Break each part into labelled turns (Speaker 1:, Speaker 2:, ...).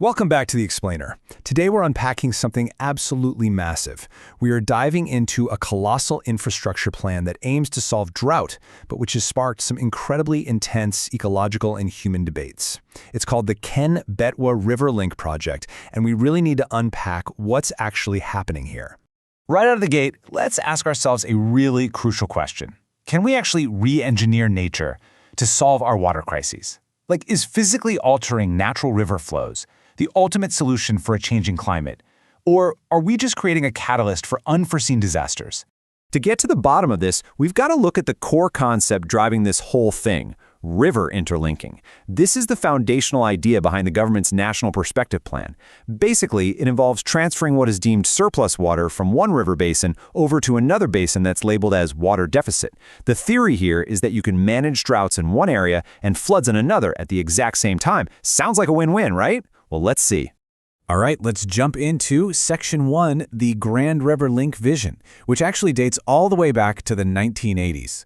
Speaker 1: Welcome back to The Explainer. Today we're unpacking something absolutely massive. We are diving into a colossal infrastructure plan that aims to solve drought, but which has sparked some incredibly intense ecological and human debates. It's called the Ken-Betwa River Link Project, and we really need to unpack what's actually happening here.
Speaker 2: Right out of the gate, let's ask ourselves a really crucial question. Can we actually re-engineer nature to solve our water crises? Like, is physically altering natural river flows the ultimate solution for a changing climate? Or are we just creating a catalyst for unforeseen disasters?
Speaker 3: To get to the bottom of this, we've got to look at the core concept driving this whole thing: river interlinking. This is the foundational idea behind the government's National Perspective Plan. Basically, it involves transferring what is deemed surplus water from one river basin over to another basin that's labeled as water deficit. The theory here is that you can manage droughts in one area and floods in another at the exact same time. Sounds like a win-win, right? Well, let's see.
Speaker 4: All right, let's jump into Section 1, the Grand River Link Vision, which actually dates all the way back to the 1980s.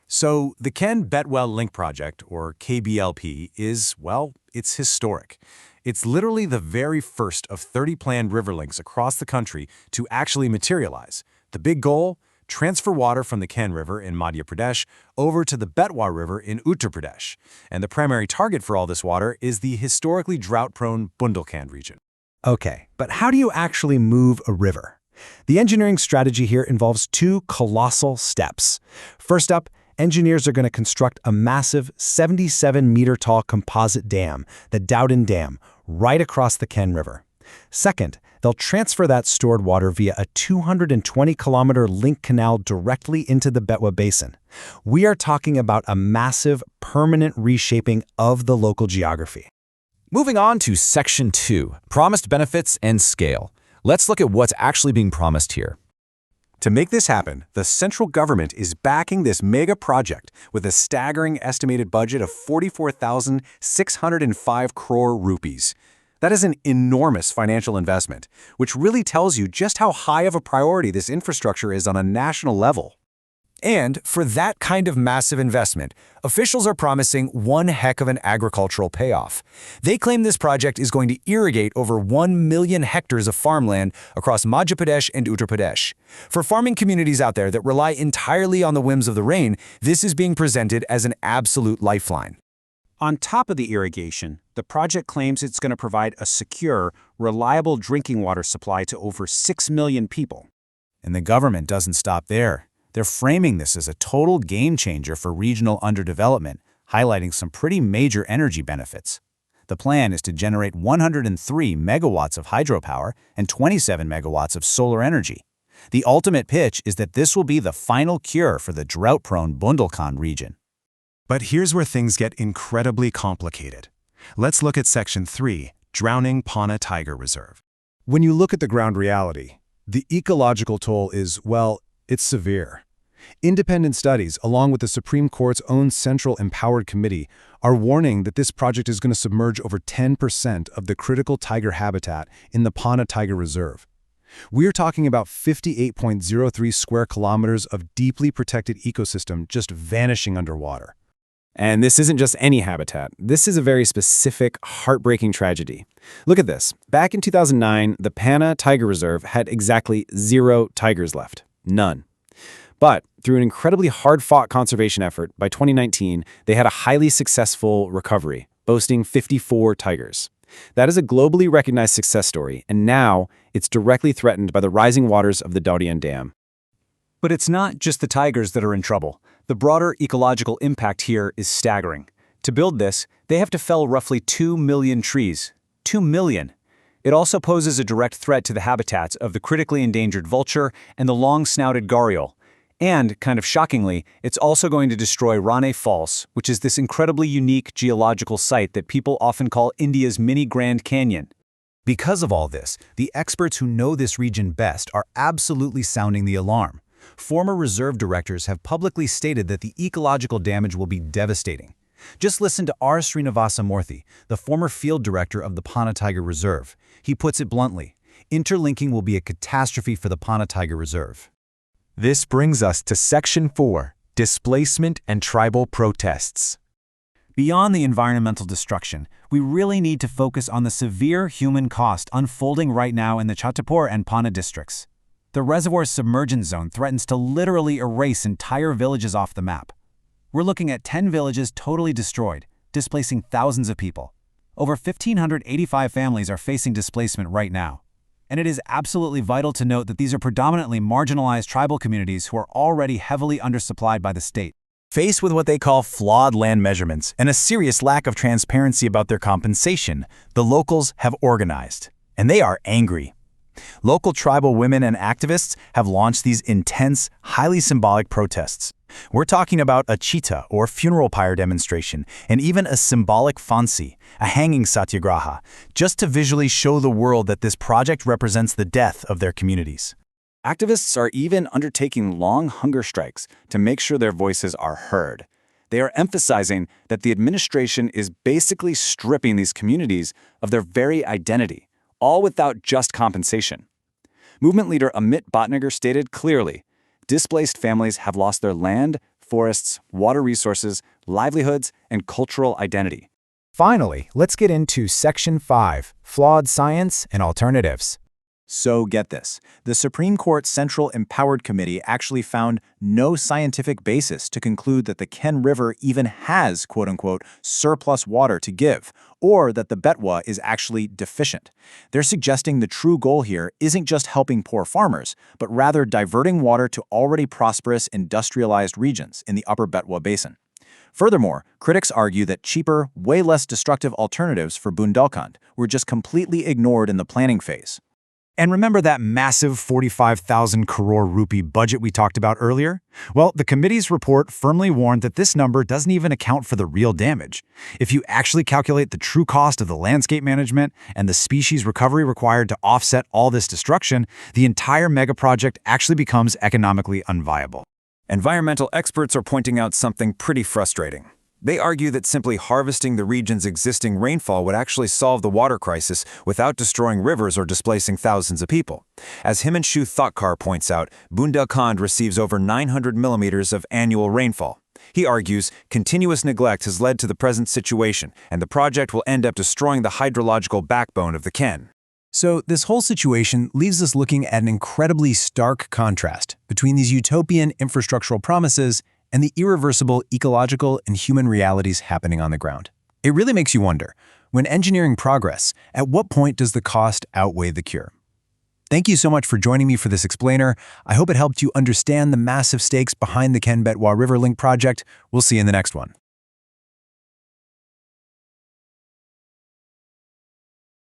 Speaker 4: So the Ken-Betwa Link Project, or KBLP, is, well, it's historic. It's literally the very first of 30 planned river links across the country to actually materialize. The big goal? Transfer water from the Ken River in Madhya Pradesh over to the Betwa River in Uttar Pradesh. And the primary target for all this water is the historically drought-prone Bundelkhand region.
Speaker 1: Okay, but how do you actually move a river? The engineering strategy here involves two colossal steps. First up, engineers are going to construct a massive 77-meter-tall composite dam, the Daudhan Dam, right across the Ken River. Second, they'll transfer that stored water via a 220-kilometer link canal directly into the Betwa Basin. We are talking about a massive, permanent reshaping of the local geography.
Speaker 4: Moving on to Section 2, Promised Benefits and Scale. Let's look at what's actually being promised here.
Speaker 5: To make this happen, the central government is backing this mega project with a staggering estimated budget of 44,605 crore rupees. That is an enormous financial investment, which really tells you just how high of a priority this infrastructure is on a national level.
Speaker 2: And for that kind of massive investment, officials are promising one heck of an agricultural payoff. They claim this project is going to irrigate over 1 million hectares of farmland across Madhya Pradesh and Uttar Pradesh. For farming communities out there that rely entirely on the whims of the rain, this is being presented as an absolute lifeline.
Speaker 6: On top of the irrigation, the project claims it's going to provide a secure, reliable drinking water supply to over 6 million people.
Speaker 4: And the government doesn't stop there. They're framing this as a total game changer for regional underdevelopment, highlighting some pretty major energy benefits. The plan is to generate 103 megawatts of hydropower and 27 megawatts of solar energy. The ultimate pitch is that this will be the final cure for the drought-prone Bundelkhand region.
Speaker 5: But here's where things get incredibly complicated. Let's look at Section 3, Drowning Panna Tiger Reserve.
Speaker 1: When you look at the ground reality, the ecological toll is, well, it's severe. Independent studies, along with the Supreme Court's own Central Empowered Committee, are warning that this project is going to submerge over 10% of the critical tiger habitat in the Panna Tiger Reserve. We're talking about 58.03 square kilometers of deeply protected ecosystem just vanishing underwater.
Speaker 3: And this isn't just any habitat. This is a very specific, heartbreaking tragedy. Look at this. Back in 2009, the Panna Tiger Reserve had exactly 0 tigers left. None. But through an incredibly hard-fought conservation effort, by 2019, they had a highly successful recovery, boasting 54 tigers. That is a globally recognized success story, and now it's directly threatened by the rising waters of the Daudhan Dam.
Speaker 6: But it's not just the tigers that are in trouble. The broader ecological impact here is staggering. To build this, they have to fell roughly 2 million trees. 2 million! It also poses a direct threat to the habitats of the critically endangered vulture and the long-snouted gharial. And, kind of shockingly, it's also going to destroy Rane Falls, which is this incredibly unique geological site that people often call India's mini Grand Canyon.
Speaker 1: Because of all this, the experts who know this region best are absolutely sounding the alarm. Former reserve directors have publicly stated that the ecological damage will be devastating. Just listen to R. Srinivasa Murthy, the former field director of the Panna Tiger Reserve. He puts it bluntly: interlinking will be a catastrophe for the Panna Tiger Reserve.
Speaker 5: This brings us to Section 4, Displacement and Tribal Protests.
Speaker 6: Beyond the environmental destruction, we really need to focus on the severe human cost unfolding right now in the Chhatarpur and Panna districts. The reservoir's submergence zone threatens to literally erase entire villages off the map. We're looking at 10 villages totally destroyed, displacing thousands of people. Over 1,585 families are facing displacement right now. And it is absolutely vital to note that these are predominantly marginalized tribal communities who are already heavily undersupplied by the state.
Speaker 2: Faced with what they call flawed land measurements and a serious lack of transparency about their compensation, the locals have organized. And they are angry. Local tribal women and activists have launched these intense, highly symbolic protests. We're talking about a cheetah or funeral pyre demonstration, and even a symbolic phansi, a hanging satyagraha, just to visually show the world that this project represents the death of their communities. Activists are even undertaking long hunger strikes to make sure their voices are heard. They are emphasizing that the administration is basically stripping these communities of their very identity, all without just compensation. Movement leader Amit Bhatnagar stated clearly, displaced families have lost their land, forests, water resources, livelihoods, and cultural identity.
Speaker 1: Finally, let's get into Section 5, Flawed Science and Alternatives.
Speaker 2: So get this, the Supreme Court Central Empowered Committee actually found no scientific basis to conclude that the Ken River even has, quote-unquote, surplus water to give, or that the Betwa is actually deficient. They're suggesting the true goal here isn't just helping poor farmers, but rather diverting water to already prosperous industrialized regions in the upper Betwa Basin. Furthermore, critics argue that cheaper, way less destructive alternatives for Bundelkhand were just completely ignored in the planning phase.
Speaker 5: And remember that massive 45,000 crore rupee budget we talked about earlier? Well, the committee's report firmly warned that this number doesn't even account for the real damage. If you actually calculate the true cost of the landscape management and the species recovery required to offset all this destruction, the entire mega project actually becomes economically unviable.
Speaker 2: Environmental experts are pointing out something pretty frustrating. They argue that simply harvesting the region's existing rainfall would actually solve the water crisis without destroying rivers or displacing thousands of people. As Himanshu Thotkar points out, Bundelkhand receives over 900 millimeters of annual rainfall. He argues continuous neglect has led to the present situation, and the project will end up destroying the hydrological backbone of the Ken.
Speaker 3: So this whole situation leaves us looking at an incredibly stark contrast between these utopian infrastructural promises and the irreversible ecological and human realities happening on the ground. It really makes you wonder, when engineering progress, at what point does the cost outweigh the cure? Thank you so much for joining me for this explainer. I hope it helped you understand the massive stakes behind the Ken-Betwa River Link Project. We'll see you in the next one.